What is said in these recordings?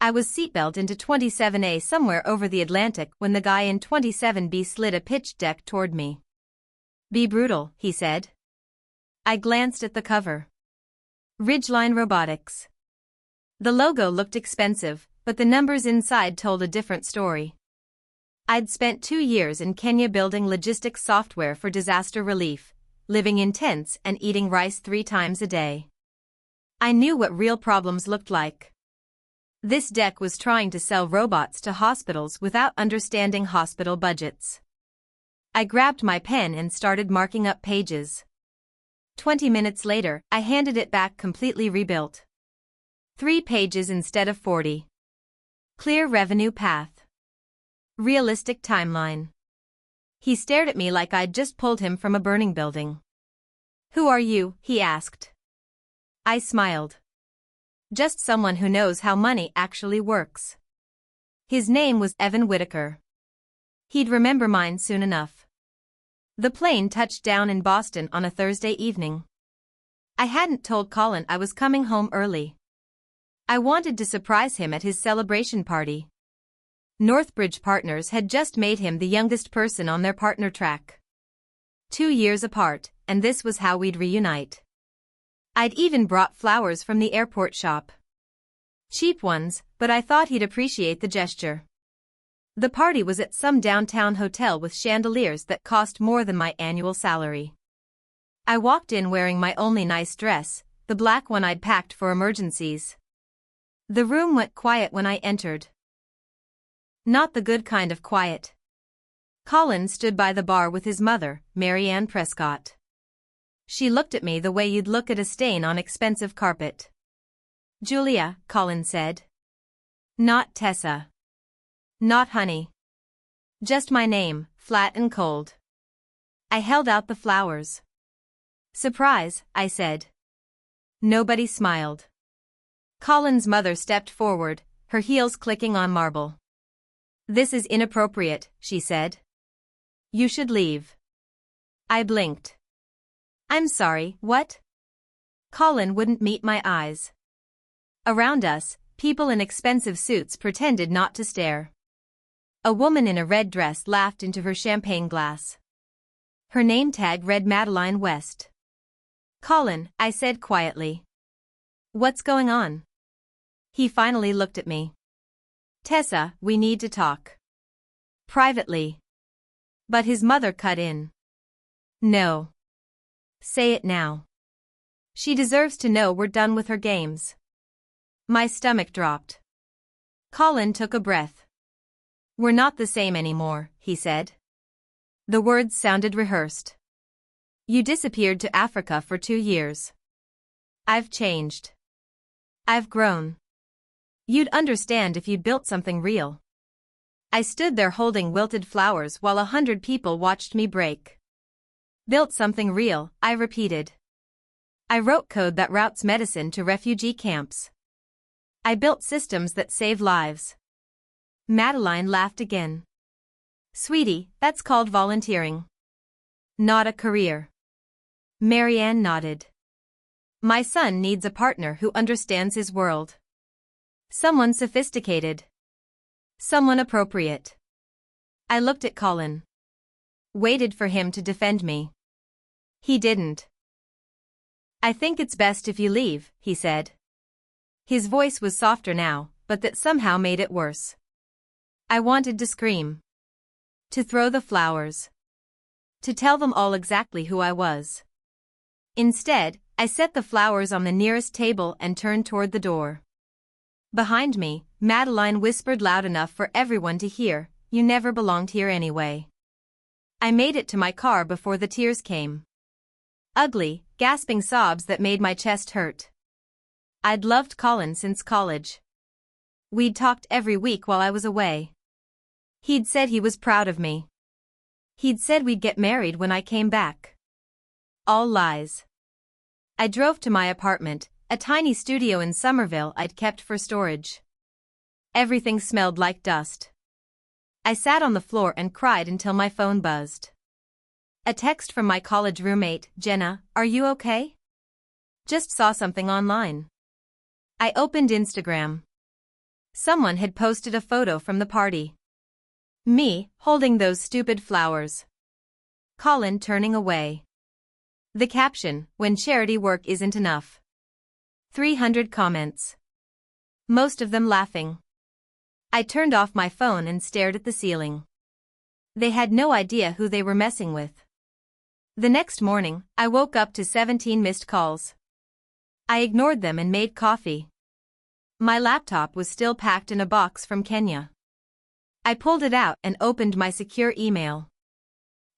I was seatbelt into 27A somewhere over the Atlantic when the guy in 27B slid a pitch deck toward me. "Be brutal," he said. I glanced at the cover. Ridgeline Robotics. The logo looked expensive, but the numbers inside told a different story. I'd spent 2 years in Kenya building logistics software for disaster relief, living in tents and eating rice 3 times a day. I knew what real problems looked like. This deck was trying to sell robots to hospitals without understanding hospital budgets. I grabbed my pen and started marking up pages. 20 minutes later, I handed it back completely rebuilt. 3 pages instead of 40. Clear revenue path. Realistic timeline. He stared at me like I'd just pulled him from a burning building. "Who are you?" he asked. I smiled. "Just someone who knows how money actually works." His name was Evan Whitaker. He'd remember mine soon enough. The plane touched down in Boston on a Thursday evening. I hadn't told Colin I was coming home early. I wanted to surprise him at his celebration party. Northbridge Partners had just made him the youngest person on their partner track. 2 years apart, and this was how we'd reunite. I'd even brought flowers from the airport shop. Cheap ones, but I thought he'd appreciate the gesture. The party was at some downtown hotel with chandeliers that cost more than my annual salary. I walked in wearing my only nice dress, the black one I'd packed for emergencies. The room went quiet when I entered. Not the good kind of quiet. Colin stood by the bar with his mother, Mary Ann Prescott. She looked at me the way you'd look at a stain on expensive carpet. "Julia," Colin said. "Not Tessa. Not honey. Just my name, flat and cold." I held out the flowers. "Surprise," I said. Nobody smiled. Colin's mother stepped forward, her heels clicking on marble. "This is inappropriate," she said. "You should leave." I blinked. "I'm sorry, what?" Colin wouldn't meet my eyes. Around us, people in expensive suits pretended not to stare. A woman in a red dress laughed into her champagne glass. Her name tag read Madeline West. "Colin," I said quietly. "What's going on?" He finally looked at me. "Tessa, we need to talk. Privately." But his mother cut in. "No. Say it now. She deserves to know we're done with her games." My stomach dropped. Colin took a breath. "We're not the same anymore," he said. The words sounded rehearsed. "You disappeared to Africa for 2 years. I've changed. I've grown. You'd understand if you'd built something real." I stood there holding wilted flowers while 100 people watched me break. "Built something real," I repeated. "I wrote code that routes medicine to refugee camps. I built systems that save lives." Madeline laughed again. "Sweetie, that's called volunteering. Not a career." Mary Ann nodded. "My son needs a partner who understands his world. Someone sophisticated. Someone appropriate." I looked at Colin. Waited for him to defend me. He didn't. "I think it's best if you leave," he said. His voice was softer now, but that somehow made it worse. I wanted to scream. To throw the flowers. To tell them all exactly who I was. Instead, I set the flowers on the nearest table and turned toward the door. Behind me, Madeline whispered loud enough for everyone to hear, "You never belonged here anyway." I made it to my car before the tears came. Ugly, gasping sobs that made my chest hurt. I'd loved Colin since college. We'd talked every week while I was away. He'd said he was proud of me. He'd said we'd get married when I came back. All lies. I drove to my apartment, a tiny studio in Somerville I'd kept for storage. Everything smelled like dust. I sat on the floor and cried until my phone buzzed. A text from my college roommate, "Jenna, are you okay? Just saw something online." I opened Instagram. Someone had posted a photo from the party. Me, holding those stupid flowers. Colin turning away. The caption, "When charity work isn't enough." 300 comments. Most of them laughing. I turned off my phone and stared at the ceiling. They had no idea who they were messing with. The next morning, I woke up to 17 missed calls. I ignored them and made coffee. My laptop was still packed in a box from Kenya. I pulled it out and opened my secure email.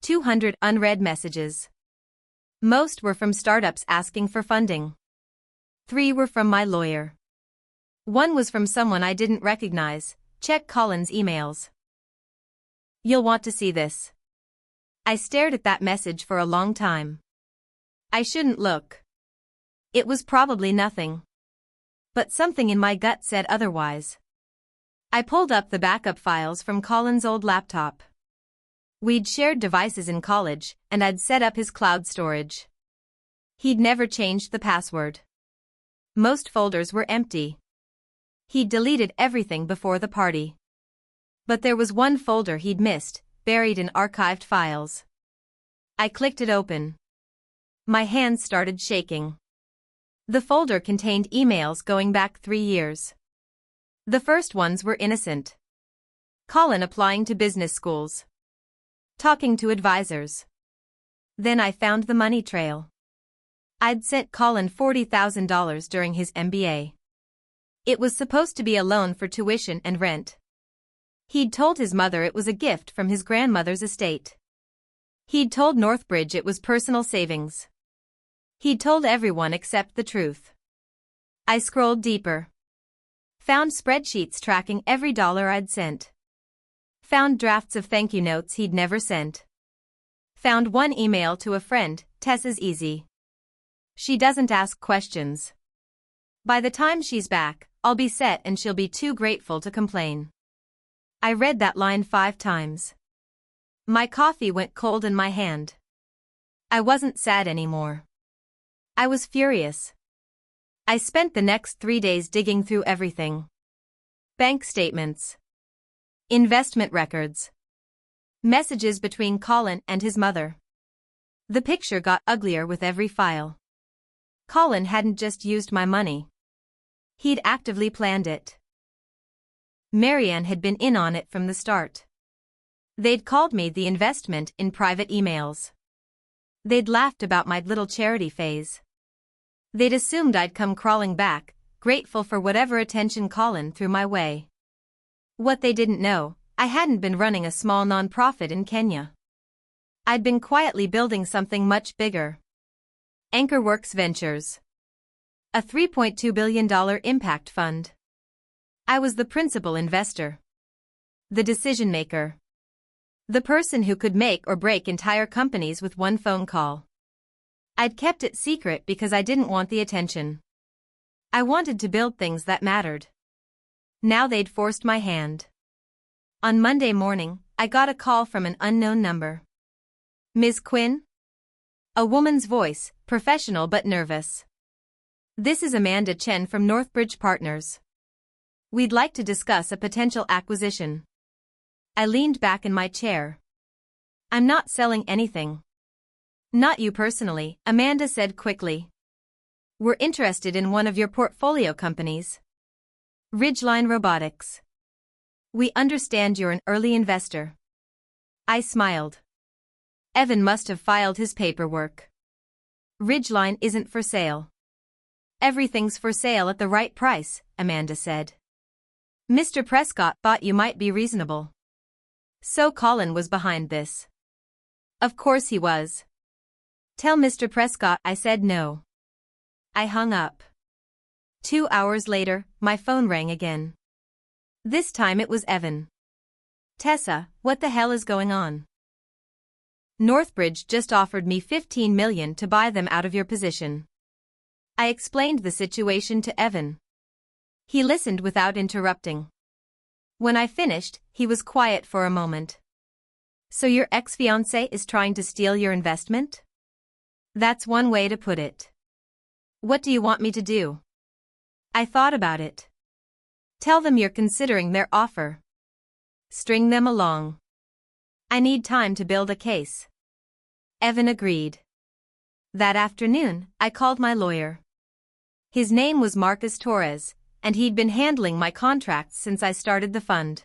200 unread messages. Most were from startups asking for funding. 3 were from my lawyer. 1 was from someone I didn't recognize. Check Colin's emails. You'll want to see this. I stared at that message for a long time. I shouldn't look. It was probably nothing. But something in my gut said otherwise. I pulled up the backup files from Colin's old laptop. We'd shared devices in college, and I'd set up his cloud storage. He'd never changed the password. Most folders were empty. He'd deleted everything before the party. But there was one folder he'd missed, buried in archived files. I clicked it open. My hands started shaking. The folder contained emails going back 3 years. The first ones were innocent. Colin applying to business schools. Talking to advisors. Then I found the money trail. I'd sent Colin $40,000 during his MBA. It was supposed to be a loan for tuition and rent. He'd told his mother it was a gift from his grandmother's estate. He'd told Northbridge it was personal savings. He'd told everyone except the truth. I scrolled deeper. Found spreadsheets tracking every dollar I'd sent. Found drafts of thank you notes he'd never sent. Found one email to a friend, "Tessa's easy. She doesn't ask questions. By the time she's back, I'll be set and she'll be too grateful to complain." I read that line 5 times. My coffee went cold in my hand. I wasn't sad anymore. I was furious. I spent the next 3 days digging through everything. Bank statements. Investment records. Messages between Colin and his mother. The picture got uglier with every file. Colin hadn't just used my money. He'd actively planned it. Marianne had been in on it from the start. They'd called me the investment in private emails. They'd laughed about my little charity phase. They'd assumed I'd come crawling back, grateful for whatever attention Colin threw my way. What they didn't know, I hadn't been running a small non-profit in Kenya. I'd been quietly building something much bigger. Anchorworks Ventures. A $3.2 billion impact fund. I was the principal investor. The decision maker. The person who could make or break entire companies with one phone call. I'd kept it secret because I didn't want the attention. I wanted to build things that mattered. Now they'd forced my hand. On Monday morning, I got a call from an unknown number. "Ms. Quinn?" A woman's voice, professional but nervous. "This is Amanda Chen from Northbridge Partners. We'd like to discuss a potential acquisition." I leaned back in my chair. "I'm not selling anything." "Not you personally," Amanda said quickly. "We're interested in one of your portfolio companies. Ridgeline Robotics. We understand you're an early investor." I smiled. Evan must have filed his paperwork. "Ridgeline isn't for sale." "Everything's for sale at the right price," Amanda said. "Mr. Prescott thought you might be reasonable." So Colin was behind this. Of course he was. "Tell Mr. Prescott I said no." I hung up. 2 hours later, my phone rang again. This time it was Evan. "Tessa, what the hell is going on?" "Northbridge just offered me $15 million to buy them out of your position." I explained the situation to Evan. He listened without interrupting. When I finished, he was quiet for a moment. "So your ex-fiancé is trying to steal your investment?" "That's one way to put it." "What do you want me to do?" I thought about it. Tell them you're considering their offer. String them along. I need time to build a case. Evan agreed. That afternoon, I called my lawyer. His name was Marcus Torres, and he'd been handling my contracts since I started the fund.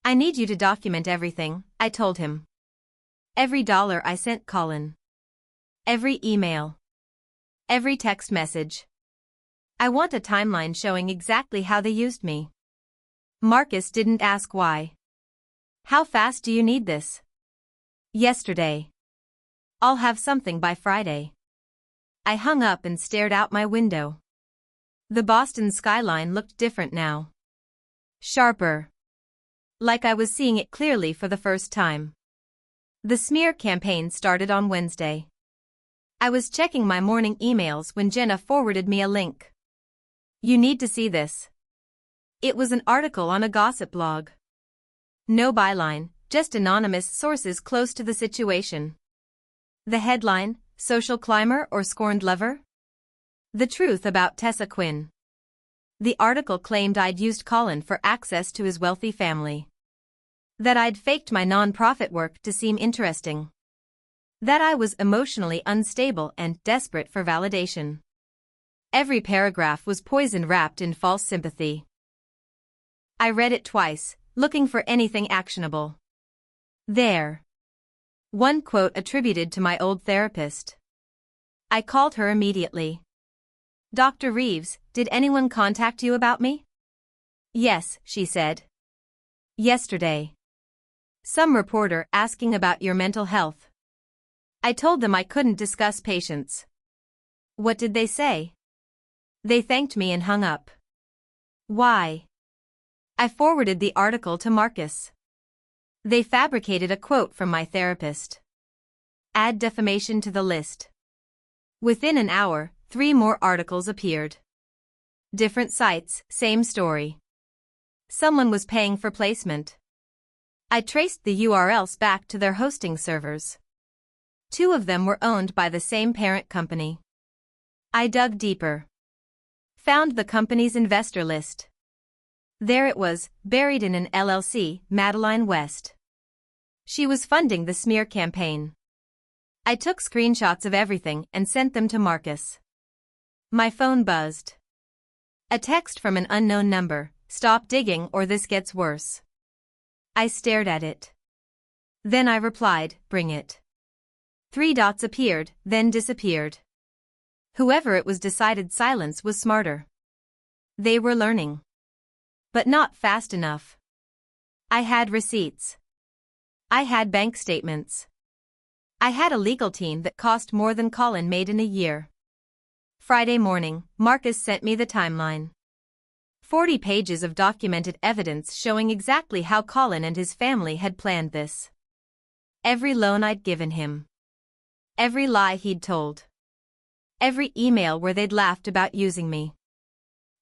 I need you to document everything, I told him. Every dollar I sent Colin. Every email. Every text message. I want a timeline showing exactly how they used me. Marcus didn't ask why. How fast do you need this? Yesterday. I'll have something by Friday. I hung up and stared out my window. The Boston skyline looked different now. Sharper. Like I was seeing it clearly for the first time. The smear campaign started on Wednesday. I was checking my morning emails when Jenna forwarded me a link. You need to see this. It was an article on a gossip blog. No byline, just anonymous sources close to the situation. The headline, Social Climber or Scorned Lover? The truth about Tessa Quinn. The article claimed I'd used Colin for access to his wealthy family. That I'd faked my non-profit work to seem interesting. That I was emotionally unstable and desperate for validation. Every paragraph was poison wrapped in false sympathy. I read it twice, looking for anything actionable. There. One quote attributed to my old therapist. I called her immediately. Dr. Reeves, did anyone contact you about me? Yes, she said. Yesterday. Some reporter asking about your mental health. I told them I couldn't discuss patients. What did they say? They thanked me and hung up. Why? I forwarded the article to Marcus. They fabricated a quote from my therapist. Add defamation to the list. Within an hour, 3 more articles appeared. Different sites, same story. Someone was paying for placement. I traced the URLs back to their hosting servers. 2 of them were owned by the same parent company. I dug deeper. Found the company's investor list. There it was, buried in an LLC, Madeline West. She was funding the smear campaign. I took screenshots of everything and sent them to Marcus. My phone buzzed. A text from an unknown number, stop digging or this gets worse. I stared at it. Then I replied, bring it. 3 dots appeared, then disappeared. Whoever it was decided silence was smarter. They were learning. But not fast enough. I had receipts. I had bank statements. I had a legal team that cost more than Colin made in a year. Friday morning, Marcus sent me the timeline. 40 pages of documented evidence showing exactly how Colin and his family had planned this. Every loan I'd given him. Every lie he'd told. Every email where they'd laughed about using me.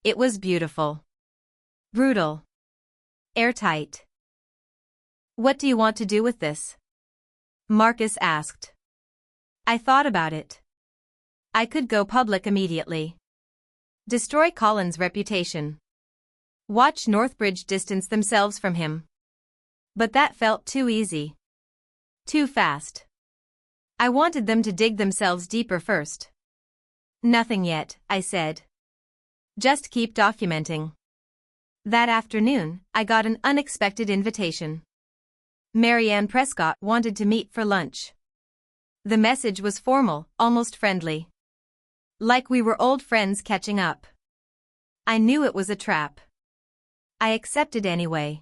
It was beautiful. Brutal. Airtight. What do you want to do with this? Marcus asked. I thought about it. I could go public immediately. Destroy Colin's reputation. Watch Northbridge distance themselves from him. But that felt too easy. Too fast. I wanted them to dig themselves deeper first. Nothing yet, I said. Just keep documenting. That afternoon, I got an unexpected invitation. Marianne Prescott wanted to meet for lunch. The message was formal, almost friendly. Like we were old friends catching up. I knew it was a trap. I accepted anyway.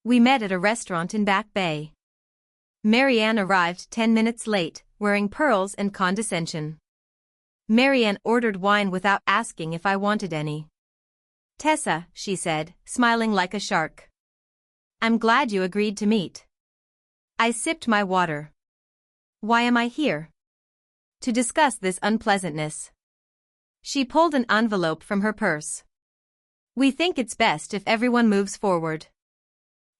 We met at a restaurant in Back Bay. Marianne arrived 10 minutes late, wearing pearls and condescension. Marianne ordered wine without asking if I wanted any. Tessa, she said, smiling like a shark. I'm glad you agreed to meet. I sipped my water. Why am I here? To discuss this unpleasantness. She pulled an envelope from her purse. We think it's best if everyone moves forward.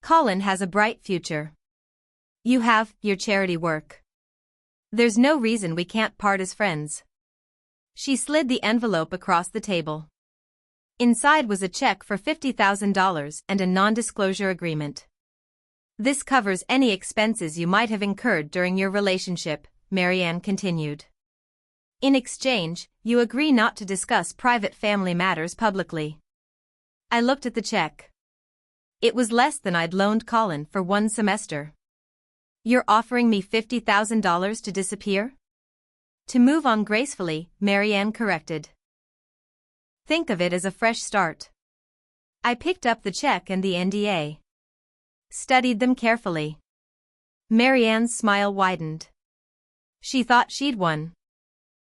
Colin has a bright future. You have your charity work. There's no reason we can't part as friends. She slid the envelope across the table. Inside was a check for $50,000 and a non-disclosure agreement. This covers any expenses you might have incurred during your relationship, Marianne continued. In exchange, you agree not to discuss private family matters publicly. I looked at the check. It was less than I'd loaned Colin for one semester. You're offering me $50,000 to disappear? To move on gracefully, Marianne corrected. Think of it as a fresh start. I picked up the check and the NDA. Studied them carefully. Marianne's smile widened. She thought she'd won.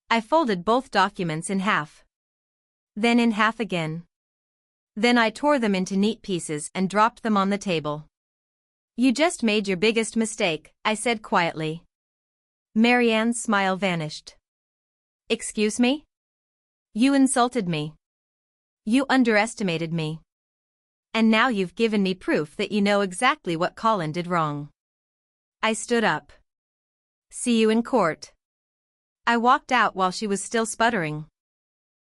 I folded both documents in half. Then in half again. Then I tore them into neat pieces and dropped them on the table. You just made your biggest mistake, I said quietly. Marianne's smile vanished. Excuse me? You insulted me. You underestimated me. And now you've given me proof that you know exactly what Colin did wrong. I stood up. See you in court. I walked out while she was still sputtering.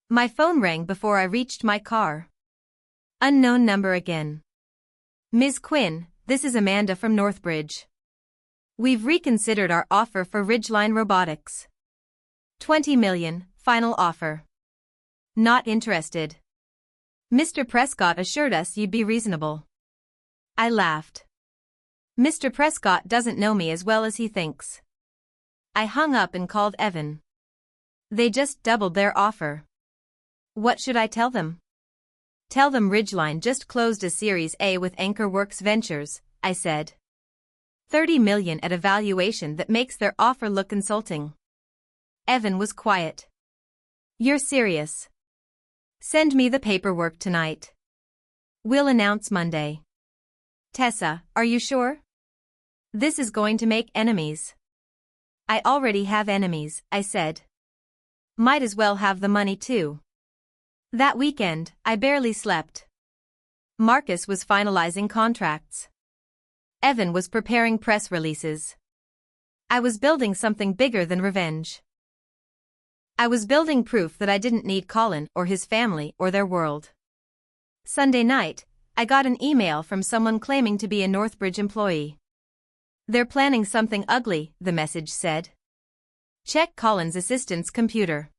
My phone rang before I reached my car. Unknown number again. Ms. Quinn, this is Amanda from Northbridge. We've reconsidered our offer for Ridgeline Robotics. $20 million, final offer. Not interested. Mr. Prescott assured us you'd be reasonable. I laughed. Mr. Prescott doesn't know me as well as he thinks. I hung up and called Evan. They just doubled their offer. What should I tell them? Tell them Ridgeline just closed a Series A with AnchorWorks Ventures, I said. $30 million at a valuation that makes their offer look insulting. Evan was quiet. You're serious. Send me the paperwork tonight. We'll announce Monday. Tessa, are you sure? This is going to make enemies. I already have enemies, I said. Might as well have the money too. That weekend, I barely slept. Marcus was finalizing contracts. Evan was preparing press releases. I was building something bigger than revenge. I was building proof that I didn't need Colin or his family or their world. Sunday night, I got an email from someone claiming to be a Northbridge employee. They're planning something ugly, the message said. Check Colin's assistant's computer.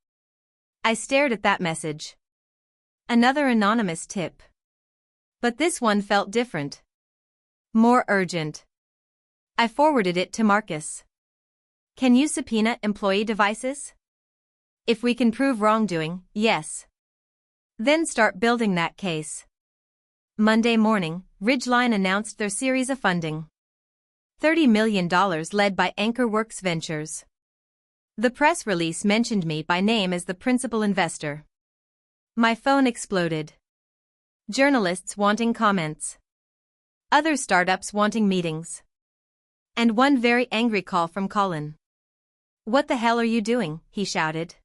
I stared at that message. Another anonymous tip. But this one felt different. More urgent. I forwarded it to Marcus. Can you subpoena employee devices? If we can prove wrongdoing, yes. Then start building that case. Monday morning, Ridgeline announced their series of funding. $30 million led by AnchorWorks Ventures. The press release mentioned me by name as the principal investor. My phone exploded. Journalists wanting comments. Other startups wanting meetings. And one very angry call from Colin. What the hell are you doing? He shouted.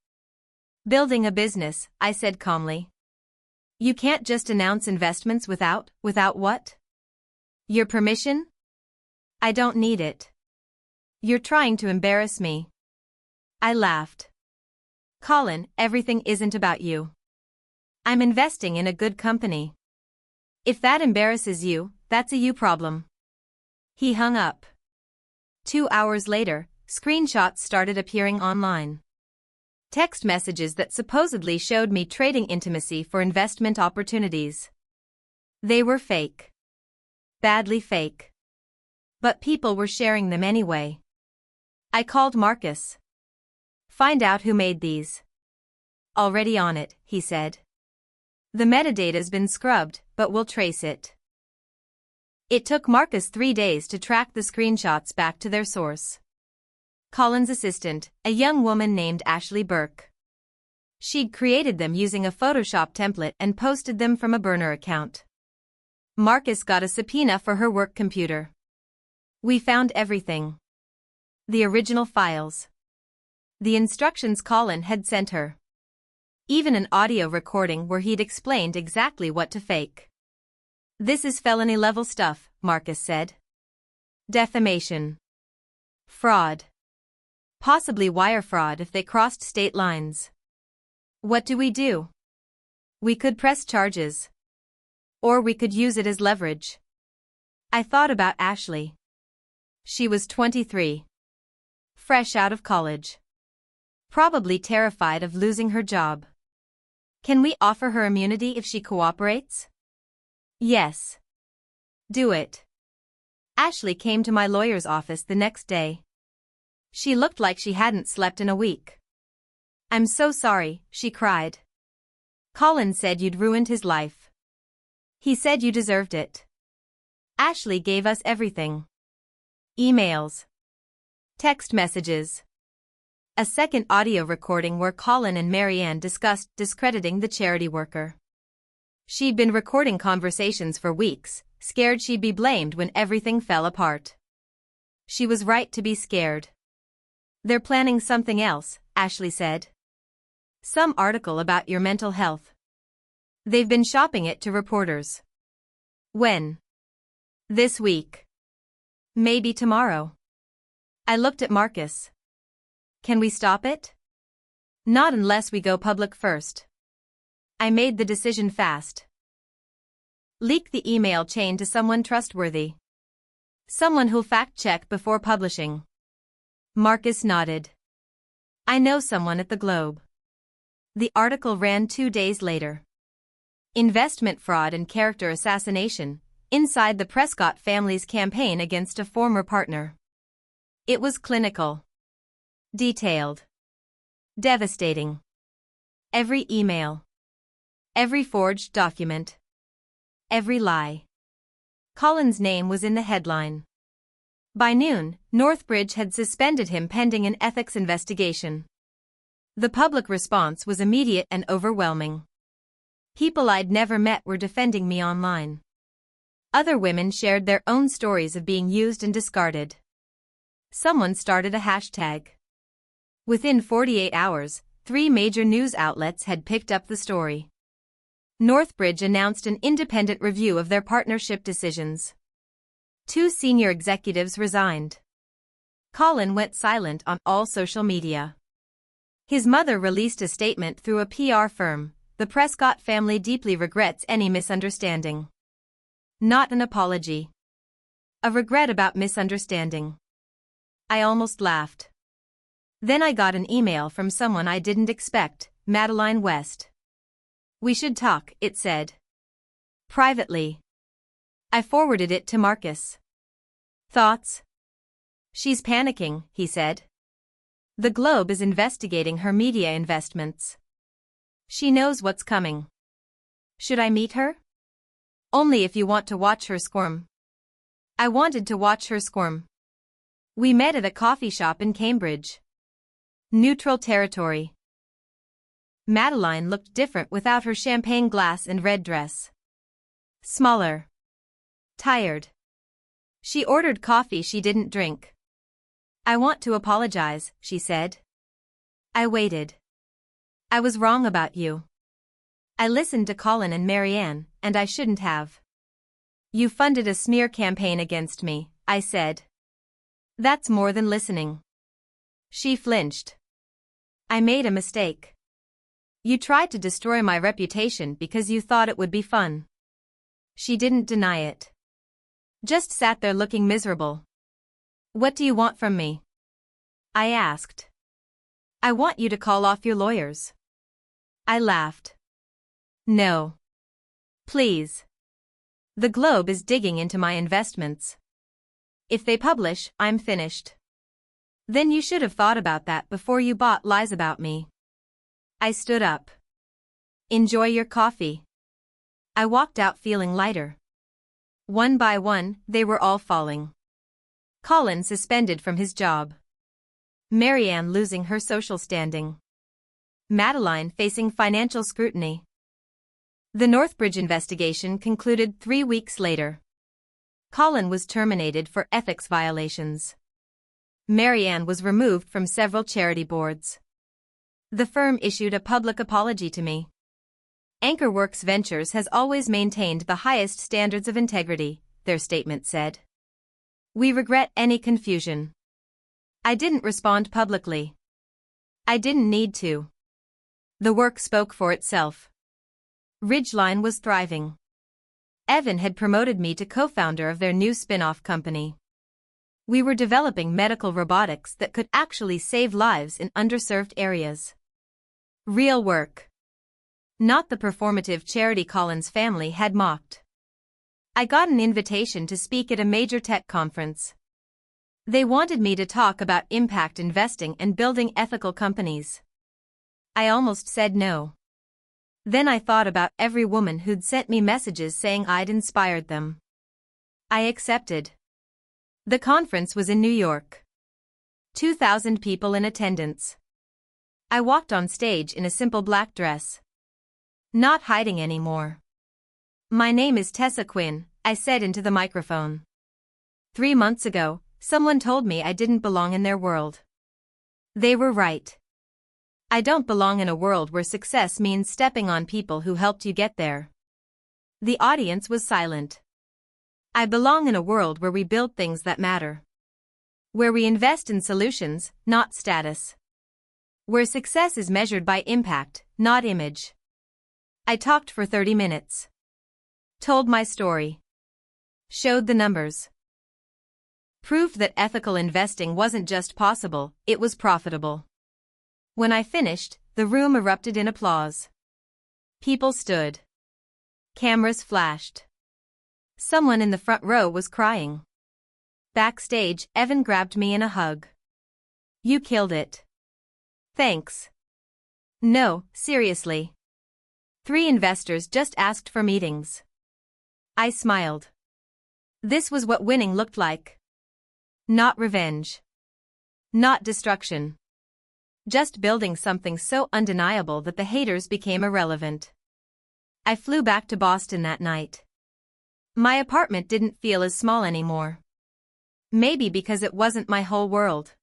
Building a business, I said calmly. You can't just announce investments without what? Your permission? I don't need it. You're trying to embarrass me. I laughed. Colin, everything isn't about you. I'm investing in a good company. If that embarrasses you, that's a you problem. He hung up. 2 hours later, screenshots started appearing online. Text messages that supposedly showed me trading intimacy for investment opportunities. They were fake. Badly fake. But people were sharing them anyway. I called Marcus. Find out who made these. Already on it, he said. The metadata's been scrubbed, but we'll trace it. It took Marcus 3 days to track the screenshots back to their source. Colin's assistant, a young woman named Ashley Burke. She'd created them using a Photoshop template and posted them from a burner account. Marcus got a subpoena for her work computer. We found everything. The original files. The instructions Colin had sent her. Even an audio recording where he'd explained exactly what to fake. This is felony-level stuff, Marcus said. Defamation. Fraud. Possibly wire fraud if they crossed state lines. What do we do? We could press charges. Or we could use it as leverage. I thought about Ashley. She was 23. Fresh out of college. Probably terrified of losing her job. Can we offer her immunity if she cooperates? Yes. Do it. Ashley came to my lawyer's office the next day. She looked like she hadn't slept in a week. I'm so sorry, she cried. Colin said you'd ruined his life. He said you deserved it. Ashley gave us everything. Emails. Text messages. A second audio recording where Colin and Marianne discussed discrediting the charity worker. She'd been recording conversations for weeks, scared she'd be blamed when everything fell apart. She was right to be scared. They're planning something else, Ashley said. Some article about your mental health. They've been shopping it to reporters. When? This week. Maybe tomorrow. I looked at Marcus. Can we stop it? Not unless we go public first. I made the decision fast. Leak the email chain to someone trustworthy. Someone who'll fact-check before publishing. Marcus nodded. I know someone at the Globe. The article ran 2 days later. Investment fraud and character assassination, inside the Prescott family's campaign against a former partner. It was clinical. Detailed. Devastating. Every email. Every forged document. Every lie. Colin's name was in the headline. By noon, Northbridge had suspended him pending an ethics investigation. The public response was immediate and overwhelming. People I'd never met were defending me online. Other women shared their own stories of being used and discarded. Someone started a hashtag. Within 48 hours, 3 major news outlets had picked up the story. Northbridge announced an independent review of their partnership decisions. 2 senior executives resigned. Colin went silent on all social media. His mother released a statement through a PR firm. The Prescott family deeply regrets any misunderstanding. Not an apology. A regret about misunderstanding. I almost laughed. Then I got an email from someone I didn't expect, Madeline West. We should talk, it said. Privately. I forwarded it to Marcus. Thoughts? She's panicking, he said. The Globe is investigating her media investments. She knows what's coming. Should I meet her? Only if you want to watch her squirm. I wanted to watch her squirm. We met at a coffee shop in Cambridge. Neutral territory. Madeline looked different without her champagne glass and red dress. Smaller. Tired. She ordered coffee she didn't drink. I want to apologize, she said. I waited. I was wrong about you. I listened to Colin and Marianne, and I shouldn't have. You funded a smear campaign against me, I said. That's more than listening. She flinched. I made a mistake. You tried to destroy my reputation because you thought it would be fun. She didn't deny it. Just sat there looking miserable. What do you want from me? I asked. I want you to call off your lawyers. I laughed. No. Please. The Globe is digging into my investments. If they publish, I'm finished. Then you should have thought about that before you bought lies about me. I stood up. Enjoy your coffee. I walked out feeling lighter. One by one, they were all falling. Colin suspended from his job. Marianne losing her social standing. Madeline facing financial scrutiny. The Northbridge investigation concluded 3 weeks later. Colin was terminated for ethics violations. Marianne was removed from several charity boards. The firm issued a public apology to me. Anchorworks Ventures has always maintained the highest standards of integrity, their statement said. We regret any confusion. I didn't respond publicly. I didn't need to. The work spoke for itself. Ridgeline was thriving. Evan had promoted me to co-founder of their new spin-off company. We were developing medical robotics that could actually save lives in underserved areas. Real work. Not the performative charity Colin's family had mocked. I got an invitation to speak at a major tech conference. They wanted me to talk about impact investing and building ethical companies. I almost said no. Then I thought about every woman who'd sent me messages saying I'd inspired them. I accepted. The conference was in New York. 2,000 people in attendance. I walked on stage in a simple black dress. Not hiding anymore. My name is Tessa Quinn, I said into the microphone. 3 months ago, someone told me I didn't belong in their world. They were right. I don't belong in a world where success means stepping on people who helped you get there. The audience was silent. I belong in a world where we build things that matter. Where we invest in solutions, not status. Where success is measured by impact, not image. I talked for 30 minutes. Told my story. Showed the numbers. Proved that ethical investing wasn't just possible, it was profitable. When I finished, the room erupted in applause. People stood. Cameras flashed. Someone in the front row was crying. Backstage, Evan grabbed me in a hug. You killed it. Thanks. No, seriously. 3 investors just asked for meetings. I smiled. This was what winning looked like. Not revenge. Not destruction. Just building something so undeniable that the haters became irrelevant. I flew back to Boston that night. My apartment didn't feel as small anymore. Maybe because it wasn't my whole world.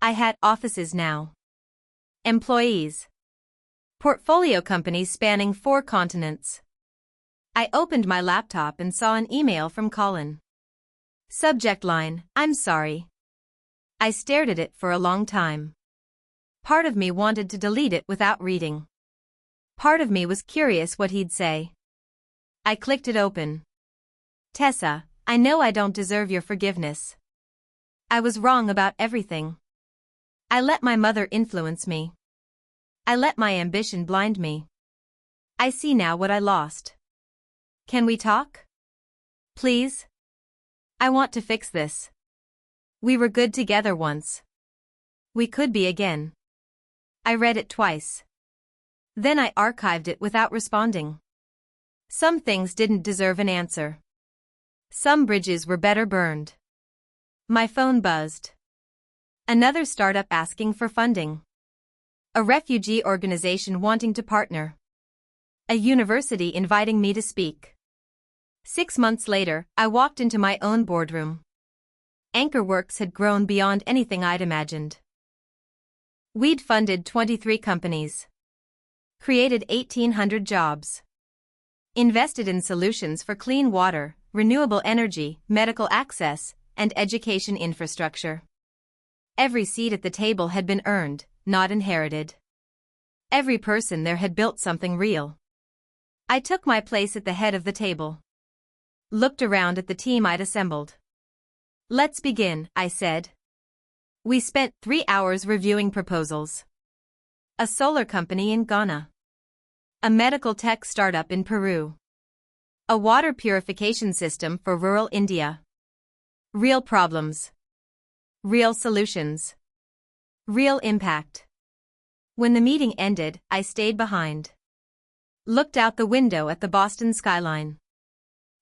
I had offices now. Employees. Portfolio companies spanning 4 continents. I opened my laptop and saw an email from Colin. Subject line, I'm sorry. I stared at it for a long time. Part of me wanted to delete it without reading. Part of me was curious what he'd say. I clicked it open. Tessa, I know I don't deserve your forgiveness. I was wrong about everything. I let my mother influence me. I let my ambition blind me. I see now what I lost. Can we talk? Please? I want to fix this. We were good together once. We could be again. I read it twice. Then I archived it without responding. Some things didn't deserve an answer. Some bridges were better burned. My phone buzzed. Another startup asking for funding. A refugee organization wanting to partner. A university inviting me to speak. 6 months later, I walked into my own boardroom. Anchorworks had grown beyond anything I'd imagined. We'd funded 23 companies. Created 1,800 jobs. Invested in solutions for clean water, renewable energy, medical access, and education infrastructure. Every seat at the table had been earned, not inherited. Every person there had built something real. I took my place at the head of the table. Looked around at the team I'd assembled. Let's begin, I said. We spent 3 hours reviewing proposals. A solar company in Ghana. A medical tech startup in Peru. A water purification system for rural India. Real problems. Real solutions. Real impact. When the meeting ended, I stayed behind. Looked out the window at the Boston skyline.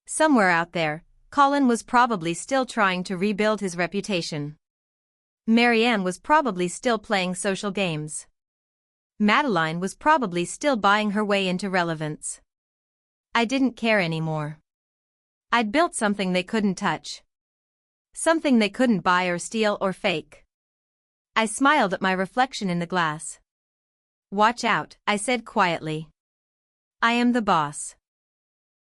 Somewhere out there, Colin was probably still trying to rebuild his reputation. Marianne was probably still playing social games. Madeline was probably still buying her way into relevance. I didn't care anymore. I'd built something they couldn't touch. Something they couldn't buy or steal or fake. I smiled at my reflection in the glass. Watch out, I said quietly. I am the boss.